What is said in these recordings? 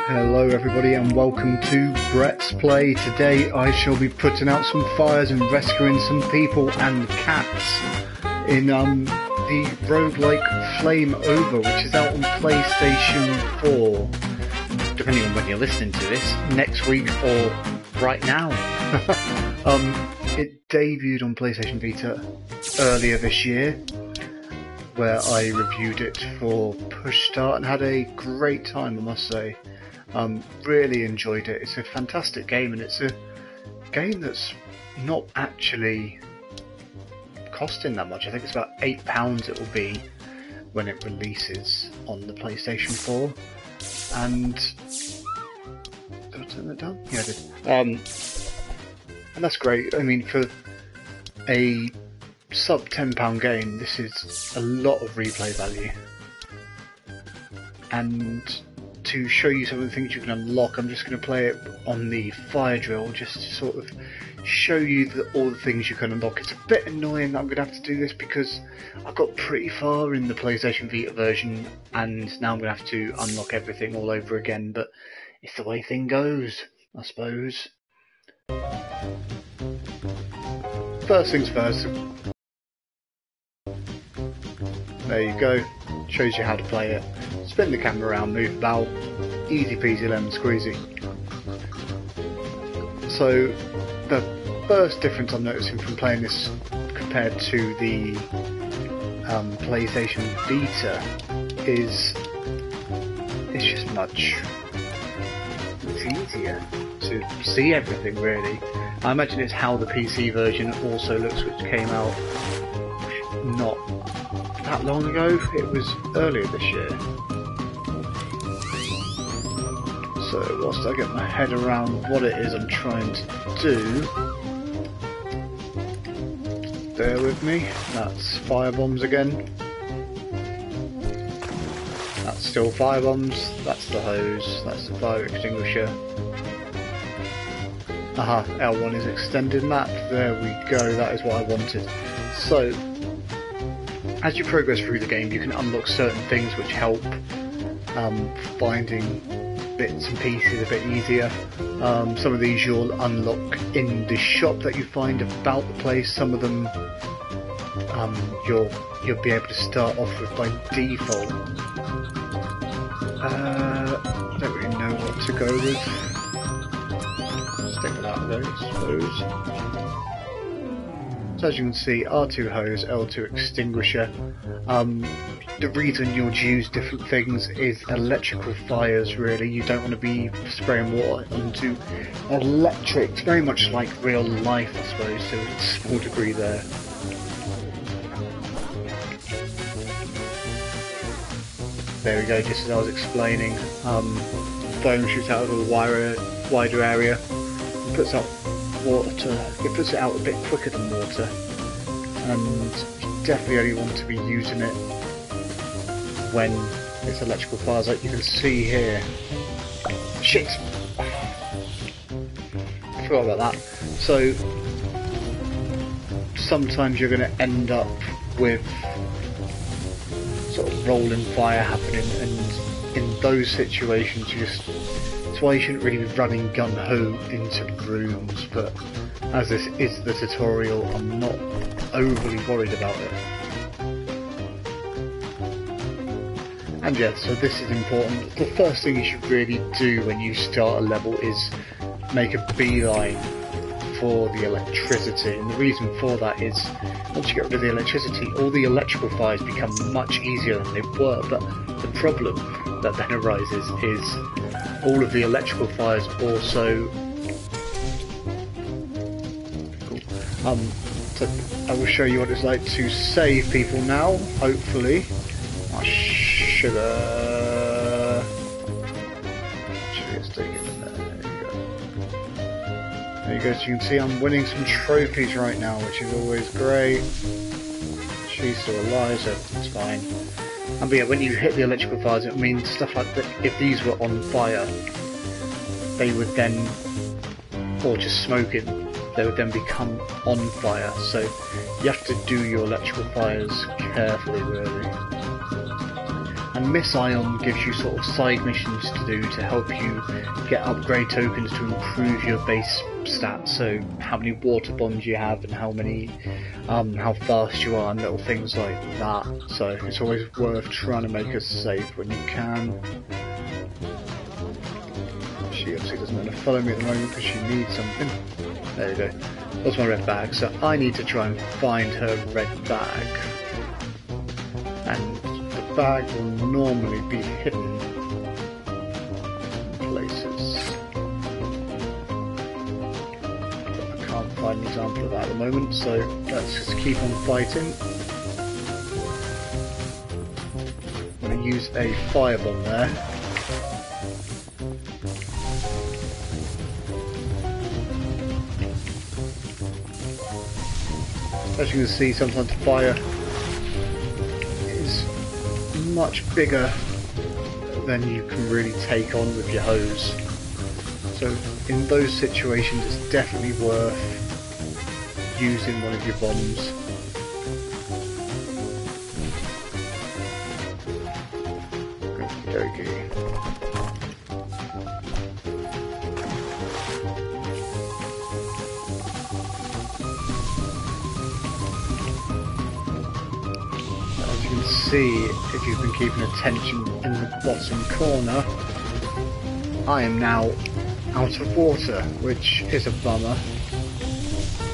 Hello everybody and welcome to Brett's Play. Today I shall be putting out some fires and rescuing some people and cats in the roguelike Flame Over, which is out on PlayStation 4, depending on when you're listening to this, next week or right now. It debuted on PlayStation Vita earlier this year, where I reviewed it for Push Start and had a great time, I must say. Really enjoyed it. It's a fantastic game, and it's a game that's not actually costing that much. I think it's about £8 it will be when it releases on the PlayStation 4. And did I turn that down? Yeah, I did. And that's great. I mean, for a sub £10 game, this is a lot of replay value. And to show you some of the things you can unlock, I'm just going to play it on the fire drill just to sort of show you all the things you can unlock. It's a bit annoying that I'm going to have to do this because I got pretty far in the PlayStation Vita version and now I'm going to have to unlock everything all over again, but it's the way thing goes, I suppose. First things first. There you go. Shows you how to play it. Spin the camera around, move about, easy peasy lemon squeezy. So the first difference I'm noticing from playing this compared to the PlayStation Vita is it's just much easier to see everything, really. I imagine it's how the PC version also looks, which came out not that long ago. It was earlier this year. So whilst I get my head around what it is I'm trying to do, bear with me. That's fire bombs again. That's still fire bombs. That's the hose. That's the fire extinguisher. Aha, L1 is extended map. There we go. That is what I wanted. So as you progress through the game, you can unlock certain things which help finding bits and pieces a bit easier. Some of these you'll unlock in the shop that you find about the place. Some of them you'll be able to start off with by default. I don't really know what to go with. Stick with that though, I suppose. So as you can see, R2 hose, L2 extinguisher. The reason you'll use different things is electrical fires, really. You don't want to be spraying water onto electric. It's very much like real life, I suppose, to a small degree there. There we go, just as I was explaining, foam shoots out of a wider area and puts out water. It puts it out a bit quicker than water, and you definitely only want to be using it when it's electrical fires, like you can see here. Shit! I forgot about that. So sometimes you're going to end up with sort of rolling fire happening, and in those situations that's why you shouldn't really be running gun-ho into rooms, but as this is the tutorial, I'm not overly worried about it. And yeah, so this is important. The first thing you should really do when you start a level is make a beeline for the electricity, and the reason for that is once you get rid of the electricity, all the electrical fires become much easier than they were, but the problem that then arises is all of the electrical fires also so I will show you what it's like to save people now, hopefully. Oh, sugar. Let's take it in there. There you go. There you go. So you can see I'm winning some trophies right now, which is always great. She's still alive, so it's fine. And but yeah, when you hit the electrical fires, it means stuff like that. If these were on fire, they would then, or just smoking, they would then become on fire. So you have to do your electrical fires carefully, really. And Miss Ion gives you sort of side missions to do to help you get upgrade tokens to improve your base stats. So how many water bombs you have and how fast you are and little things like that. So it's always worth trying to make a save when you can. She obviously doesn't want to follow me at the moment because she needs something. There you go. That's my red bag. So I need to try and find her red bag. And the bag will normally be hidden in places. But I can't find an example of that at the moment, so let's just keep on fighting. I'm going to use a firebomb there. As you can see, sometimes the fire is much bigger than you can really take on with your hose. So in those situations it's definitely worth using one of your bombs. Okey-dokey. See if you've been keeping attention in the bottom corner, I am now out of water, which is a bummer,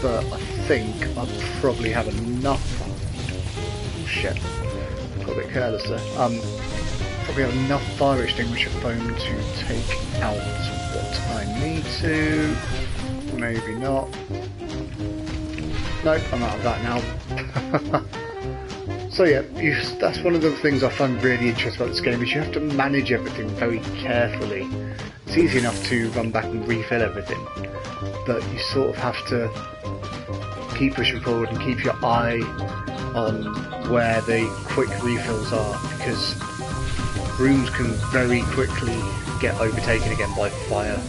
but I think I probably have enough. Oh shit, got a bit careless there. Probably have enough fire extinguisher foam to take out what I need to. Maybe not. Nope, I'm out of that now. So yeah, that's one of the things I find really interesting about this game, is you have to manage everything very carefully. It's easy enough to run back and refill everything, but you sort of have to keep pushing forward and keep your eye on where the quick refills are, because rooms can very quickly get overtaken again by fire.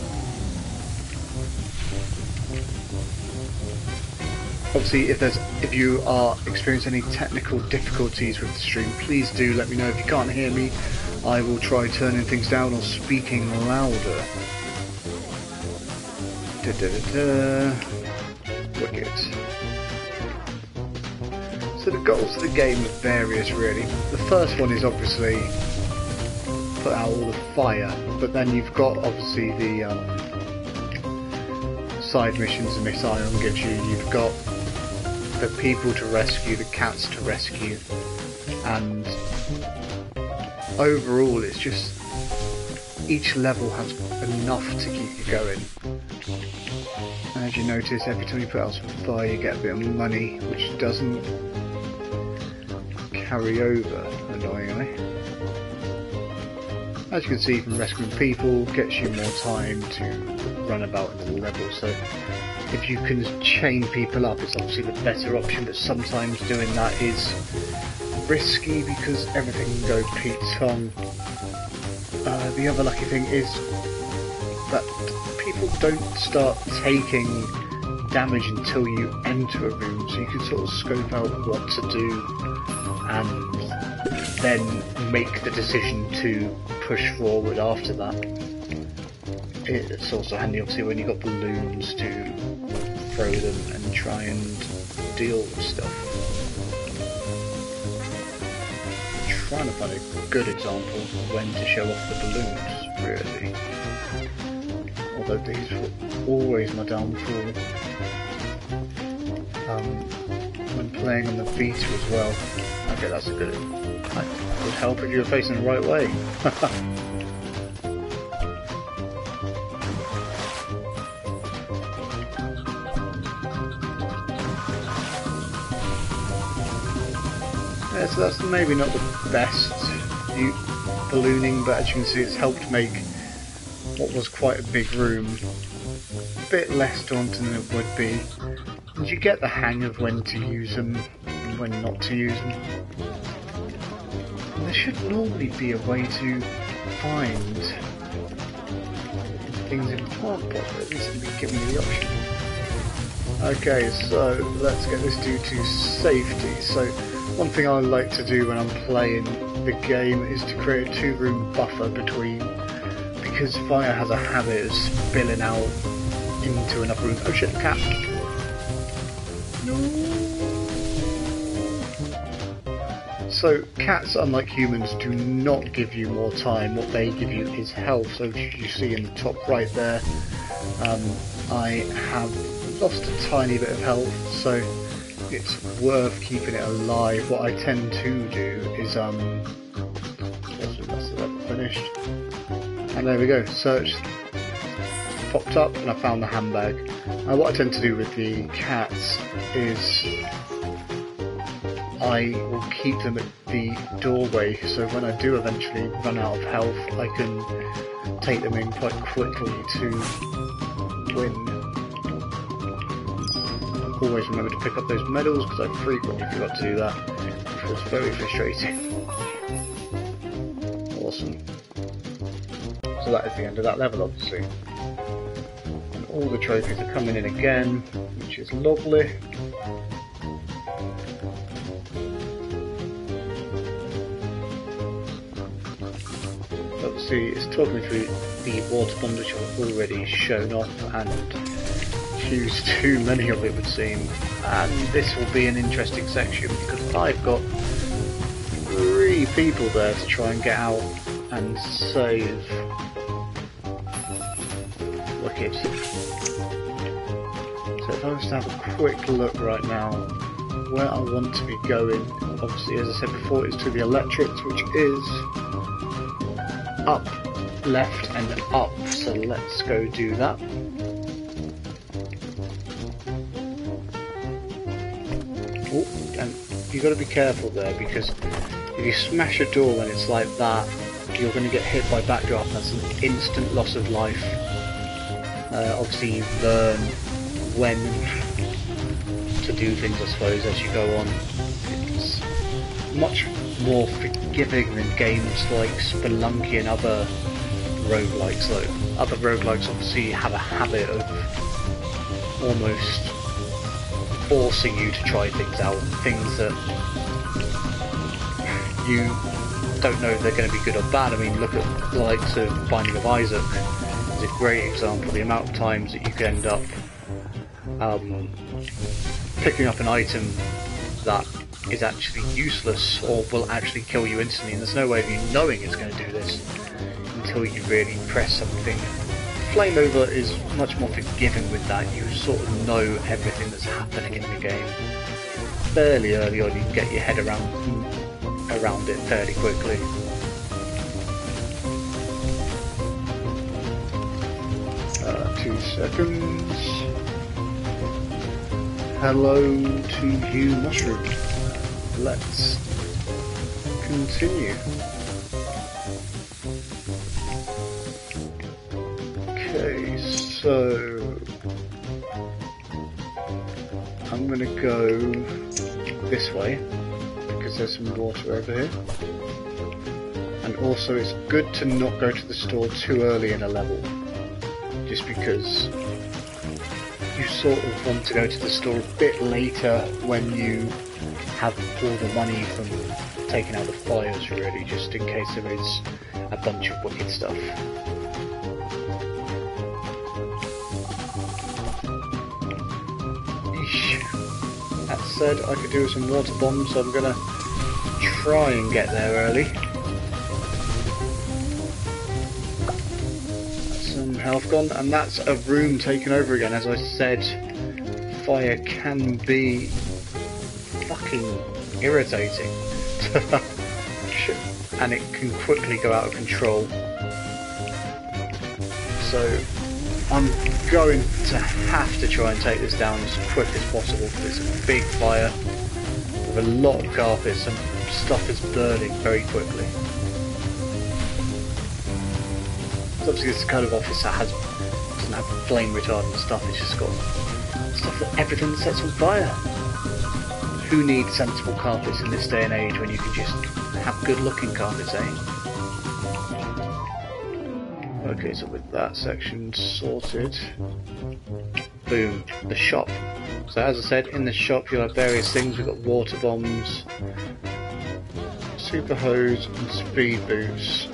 Obviously, if you are experiencing any technical difficulties with the stream, please do let me know. If you can't hear me, I will try turning things down or speaking louder. Wicked. So the goals of the game are various, really. The first one is obviously put out all the fire, but then you've got obviously the side missions that Miss Ion gives you. You've got the people to rescue, the cats to rescue, and overall it's just each level has enough to keep you going. And as you notice, every time you put out some fire you get a bit of money, which doesn't carry over, annoyingly. As you can see, from rescuing people gets you more time to run about in the level, so if you can chain people up, it's obviously the better option, but sometimes doing that is risky because everything can go Pete-tong. The other lucky thing is that people don't start taking damage until you enter a room, so you can sort of scope out what to do and then make the decision to push forward after that. It's also handy obviously when you've got balloons to throw them and try and deal with stuff. I'm trying to find a good example of when to show off the balloons, really. Although these were always my downfall. When playing on the Vita as well. Okay, that's a good. That would help if you were facing the right way. Yeah, so that's maybe not the best ballooning, but as you can see, it's helped make what was quite a big room a bit less daunting than it would be. And you get the hang of when to use them and when not to use them. And there should normally be a way to find things in plant pot, but at least it'll be giving me the option. Okay, so let's get this dude to safety. So one thing I like to do when I'm playing the game is to create a 2-room buffer between, because fire has a habit of spilling out into another room. Oh shit, the cat! No. So cats, unlike humans, do not give you more time. What they give you is health. So as you see in the top right there, I have lost a tiny bit of health, so it's worth keeping it alive. What I tend to do is that's the level finished. And there we go, search popped up and I found the handbag. What I tend to do with the cats is I will keep them at the doorway, so when I do eventually run out of health I can take them in quite quickly to win. Always remember to pick up those medals because I frequently forgot to do that, which was very frustrating. Awesome. So that is the end of that level, obviously. And all the trophies are coming in again, which is lovely. Obviously, it's talking me through the water bomb which I've already shown off and used too many of it would seem. And this will be an interesting section because I've got 3 people there to try and get out and save. Wicked. So if I was to have a quick look right now where I want to be going, obviously as I said before it's to the electrics, which is up, left and up, so let's go do that. Oh, and you've got to be careful there because if you smash a door when it's like that, you're going to get hit by backdraft. That's an instant loss of life. Obviously you learn when to do things, I suppose, as you go on. It's much more forgiving than games like Spelunky and other roguelikes though. Other roguelikes obviously have a habit of almost forcing you to try things out, things that you don't know if they're going to be good or bad. I mean, look at the likes of Binding of Isaac. It's a great example. The amount of times that you can end up picking up an item that is actually useless or will actually kill you instantly, and there's no way of you knowing it's going to do this until you really press something. Flame Over is much more forgiving with that. You sort of know everything that's happening in the game. Fairly early on you can get your head around it fairly quickly. 2 seconds. Hello to you, Mushroom. Let's continue. Okay, so I'm going to go this way because there's some water over here. And also it's good to not go to the store too early in a level, just because you sort of want to go to the store a bit later when you have all the money from taking out the fires, really, just in case there is a bunch of wicked stuff. Eesh. That said, I could do with some water bombs, so I'm gonna try and get there early. That's some health gone, and that's a room taken over again. As I said, fire can be fucking irritating. And it can quickly go out of control. So I'm going to have to try and take this down as quick as possible because it's a big fire with a lot of carpets and stuff is burning very quickly. So obviously it's the kind of office that doesn't have flame retardant stuff, it's just got stuff that everything sets on fire. Who needs sensible carpets in this day and age when you can just have good looking carpets, eh? Okay, so with that section sorted, boom, the shop. So as I said, in the shop you'll have various things. We've got water bombs, super hose and speed boost.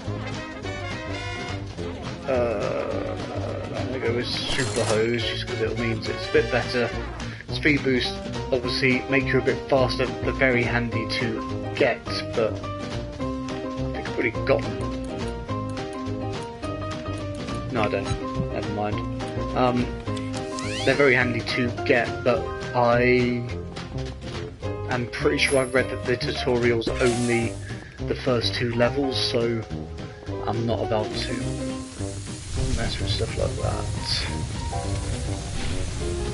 I'm going to go with super hose just because it means it's a bit better. Speed boost obviously make you a bit faster, they're very handy to get, but I think I've already got them. No, I don't. Never mind. They're very handy to get, but I'm pretty sure I've read that the tutorial's only the first 2 levels, so I'm not about to mess with stuff like that.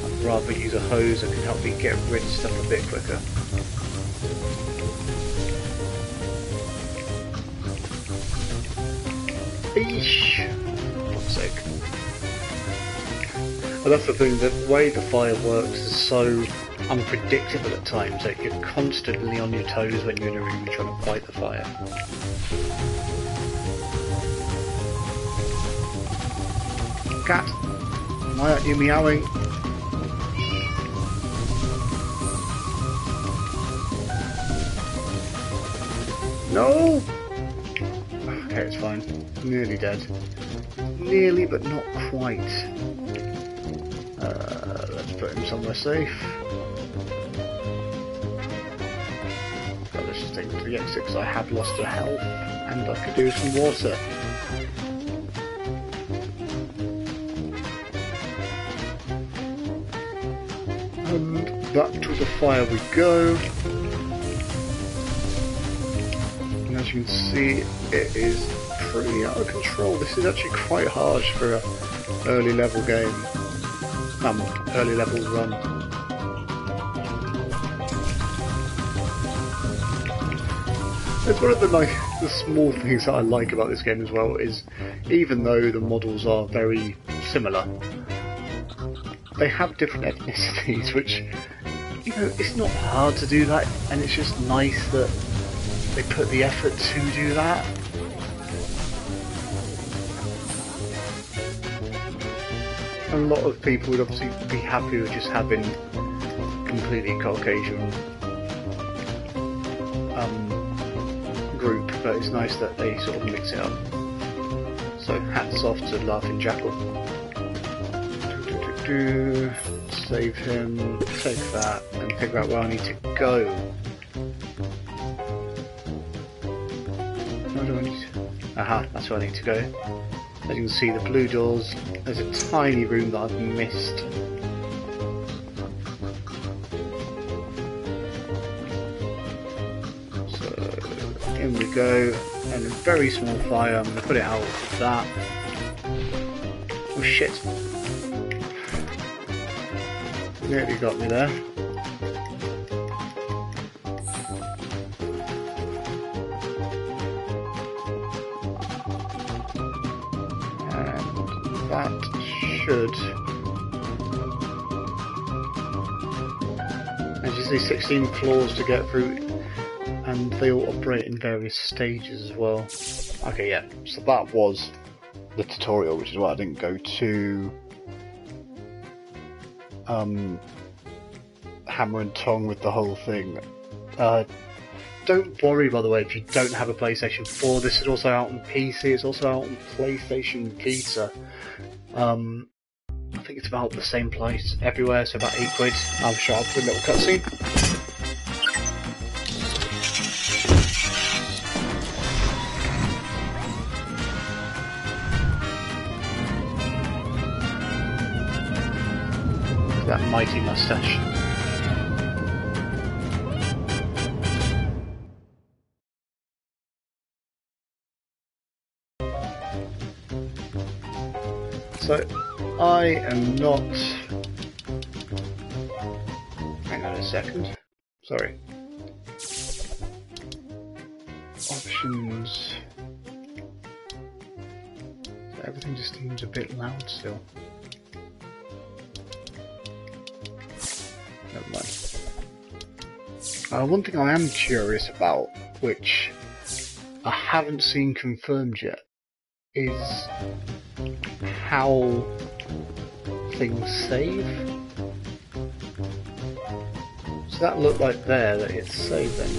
I'd rather use a hose that can help me get rid of stuff a bit quicker. Eesh! For fuck's sake. But that's the thing, the way the fire works is so unpredictable at times that you're constantly on your toes when you're in a room trying to fight the fire. Cat, why aren't you meowing? No! Okay, it's fine. Nearly dead. Nearly, but not quite. Let's put him somewhere safe. But let's just take him to the exit because I have lost a health and I could do some water. And back to the fire we go. And as you can see, it is pretty out of control. This is actually quite harsh for an early level game. Early level run. It's one of the small things that I like about this game as well is, even though the models are very similar, they have different ethnicities, which, you know, it's not hard to do that, and it's just nice that they put the effort to do that. A lot of people would obviously be happy with just having completely Caucasian group, but it's nice that they sort of mix it up. So hats off to Laughing Jackal. Save him, take that, and figure out where I need to go. Where do I need to? Aha, that's where I need to go. As you can see, the blue doors, there's a tiny room that I've missed. So, in we go, and a very small fire, I'm going to put it out with that. Oh shit. Nearly got me there. That should, as you see, 16 floors to get through, and they all operate in various stages as well. Okay, yeah, so that was the tutorial, which is why I didn't go to hammer and tong with the whole thing. Don't worry, by the way, if you don't have a PlayStation 4, this is also out on PC, it's also out on PlayStation Vita. I think it's about the same price everywhere, so about £8. I'm sure I'll put a little cutscene. That mighty mustache. So, I am not... Hang on a second. Sorry. Options... So everything just seems a bit loud still. Never mind. One thing I am curious about, which I haven't seen confirmed yet, is how things save. So that looked like there that it's saving.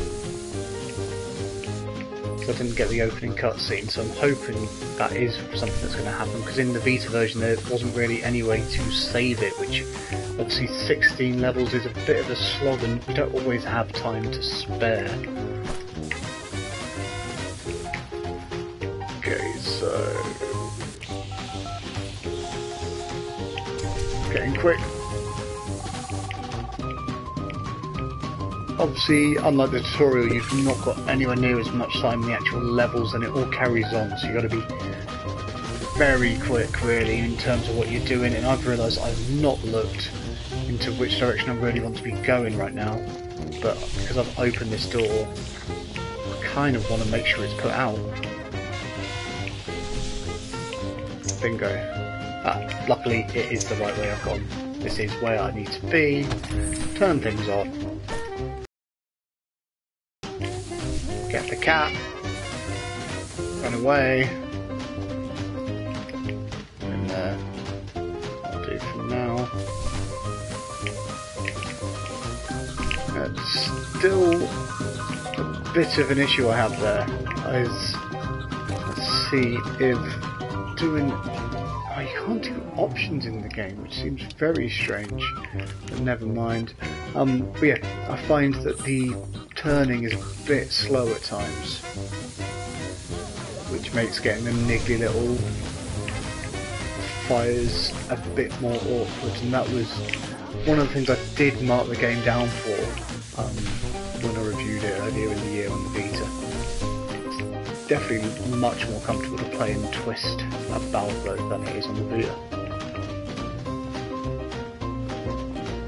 I didn't get the opening cutscene, so I'm hoping that is something that's going to happen, because in the Vita version there wasn't really any way to save it, which obviously 16 levels is a bit of a slog and you don't always have time to spare. Okay, so... getting quick. Obviously, unlike the tutorial, you've not got anywhere near as much time in the actual levels, and it all carries on, so you've got to be very quick, really, in terms of what you're doing. And I've realised I've not looked into which direction I really want to be going right now, but because I've opened this door, I kind of want to make sure it's put out. Bingo. Luckily, it is the right way I've gone. This is where I need to be. Turn things off. Get the cat, run away, and I'll do for now. Still a bit of an issue I have there is, let's see if doing, oh, you can't do options in the game, which seems very strange, but never mind. But yeah, I find that the turning is a bit slow at times, which makes getting the niggly little fires a bit more awkward, and that was one of the things I did mark the game down for when I reviewed it earlier in the year on the Vita. It's definitely much more comfortable to play and twist about though than it is on the Vita.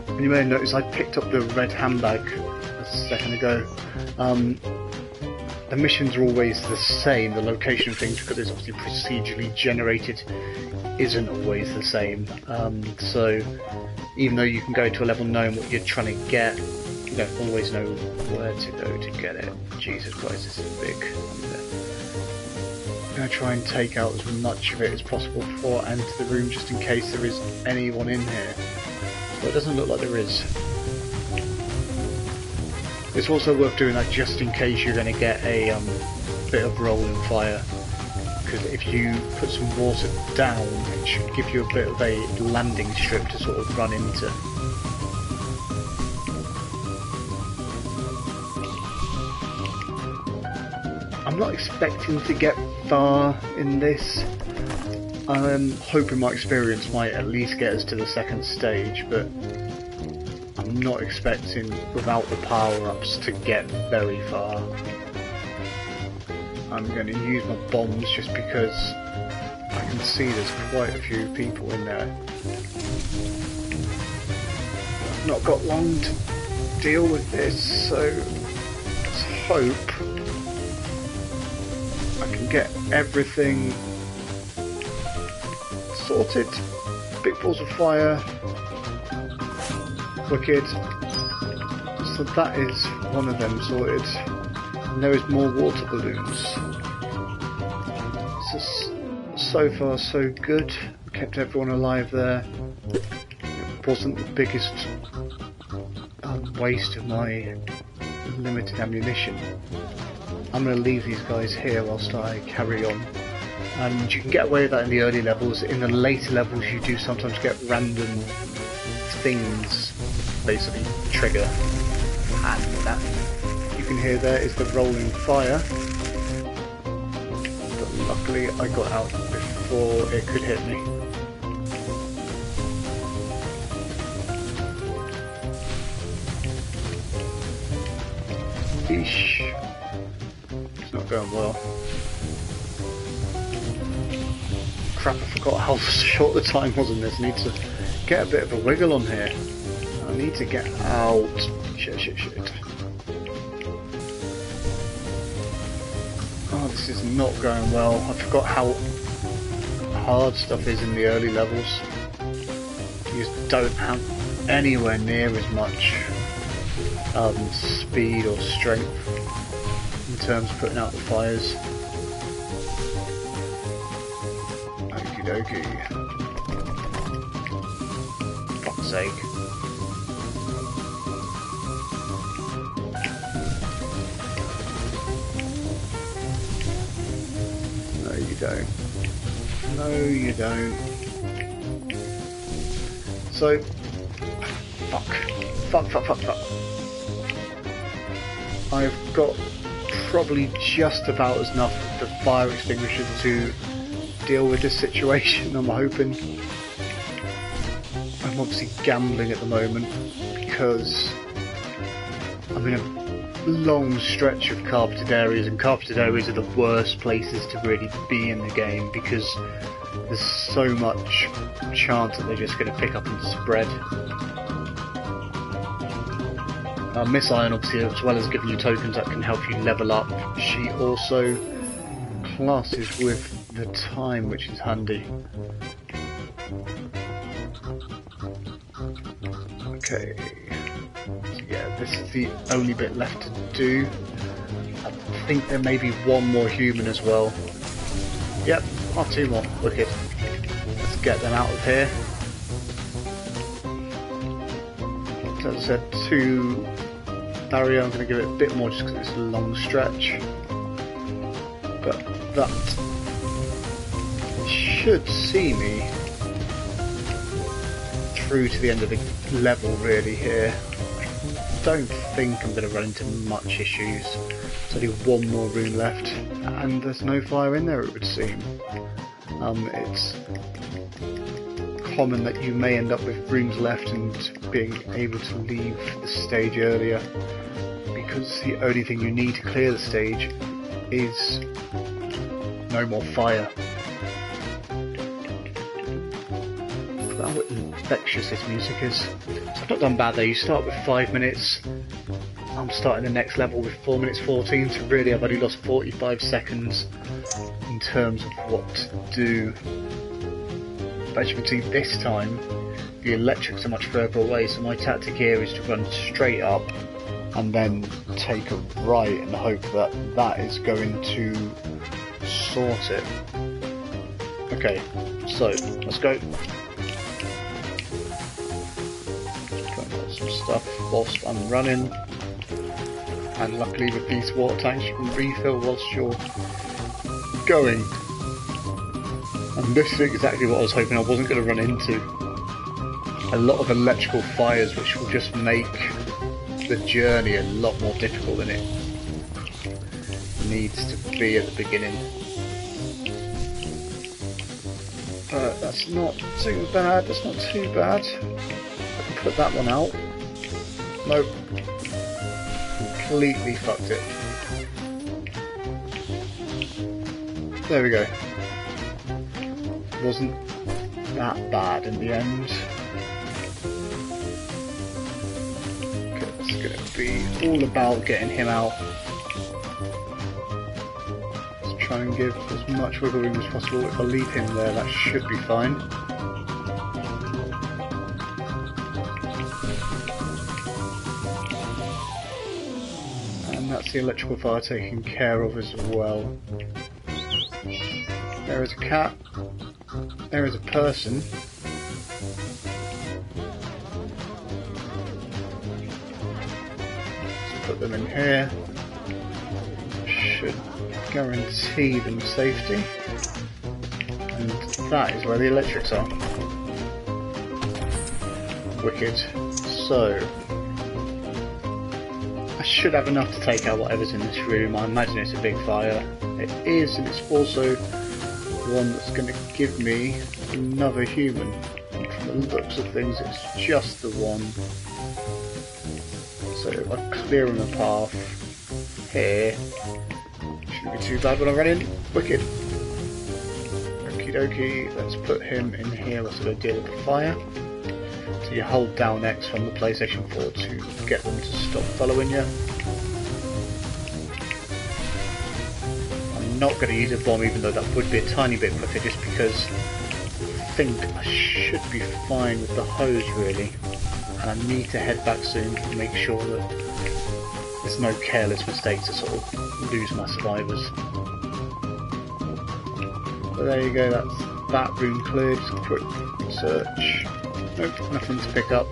And you may have noticed I picked up the red handbag a second ago. The missions are always the same, the location of things, because it's obviously procedurally generated, isn't always the same. So even though you can go to a level knowing what you're trying to get, you don't always know where to go to get it. Jesus Christ, this is big. I'm going to try and take out as much of it as possible before I enter the room, just in case there is anyone in here. But it doesn't look like there is. It's also worth doing that just in case you're going to get a bit of rolling fire, because if you put some water down, it should give you a bit of a landing strip to sort of run into. I'm not expecting to get far in this. I'm hoping my experience might at least get us to the second stage, but I'm not expecting, without the power-ups, to get very far. I'm going to use my bombs just because I can see there's quite a few people in there. I've not got long to deal with this, so let's hope I can get everything sorted. Big balls of fire. Wicked. So that is one of them sorted. And there is more water balloons. So far so good. Kept everyone alive there. It wasn't the biggest waste of my limited ammunition. I'm going to leave these guys here whilst I carry on. And you can get away with that in the early levels. In the later levels you do sometimes get random things basically trigger, and that you can hear there is the rolling fire, but luckily I got out before it could hit me. Eesh, it's not going well. Crap, I forgot how short the time was on this. I need to get a bit of a wiggle on here. I need to get out. Shit. Oh, this is not going well. I forgot how hard stuff is in the early levels. You just don't have anywhere near as much speed or strength in terms of putting out the fires. Okie dokie. Fuck's sake. don't. No, you don't. So, fuck. I've got probably just about enough of the fire extinguisher to deal with this situation, I'm hoping. I'm obviously gambling at the moment because I'm in a long stretch of carpeted areas, and carpeted areas are the worst places to really be in the game because there's so much chance that they're just going to pick up and spread. Miss Iron, obviously, as well as giving you tokens that can help you level up, she also classes with the time, which is handy. Okay, so yeah, this is the only bit left to do. I think there may be one more human as well. Yep, two more. Wicked. Let's get them out of here. So as I said, 2 barrier. I'm going to give it a bit more just because it's a long stretch. But that should see me through to the end of the level really here. I don't think I'm going to run into much issues. There's only one more room left and there's no fire in there, it would seem. It's common that you may end up with rooms left and being able to leave the stage earlier because the only thing you need to clear the stage is no more fire. How infectious this music is. So I've not done bad there. You start with 5 minutes. I'm starting the next level with 4 minutes 14, so really I've only lost 45 seconds in terms of what to do. But as you can see this time, the electrics are much further away, so my tactic here is to run straight up and then take a right and hope that that is going to sort it. Okay, so let's go. Some stuff whilst I'm running, and luckily with these water tanks you can refill whilst you're going. And this is exactly what I was hoping I wasn't going to run into. A lot of electrical fires which will just make the journey a lot more difficult than it needs to be at the beginning. But that's not too bad, that's not too bad. I can put that one out. Nope. Completely fucked it. There we go. Wasn't that bad in the end. Okay, it's going to be all about getting him out. Let's try and give as much wiggle room as possible. If I leave him there, that should be fine. That's the electrical fire taken care of as well. There is a cat. There is a person. Let's put them in here. Should guarantee them safety. And that is where the electrics are. Wicked. So I should have enough to take out whatever's in this room. I imagine it's a big fire. It is, and it's also one that's going to give me another human. And from the looks of things, it's just the one. So if I clear him a path here, shouldn't be too bad when I run in. Wicked. Okie dokie, let's put him in here whilst I deal with the fire. So you hold down X from the PlayStation 4 to get them to stop following you. I'm not going to use a bomb, even though that would be a tiny bit quicker, just because I think I should be fine with the hose really. And I need to head back soon to make sure that there's no careless mistakes to sort of lose my survivors. So there you go, that's that room cleared. Just a quick search. Nope, nothing to pick up.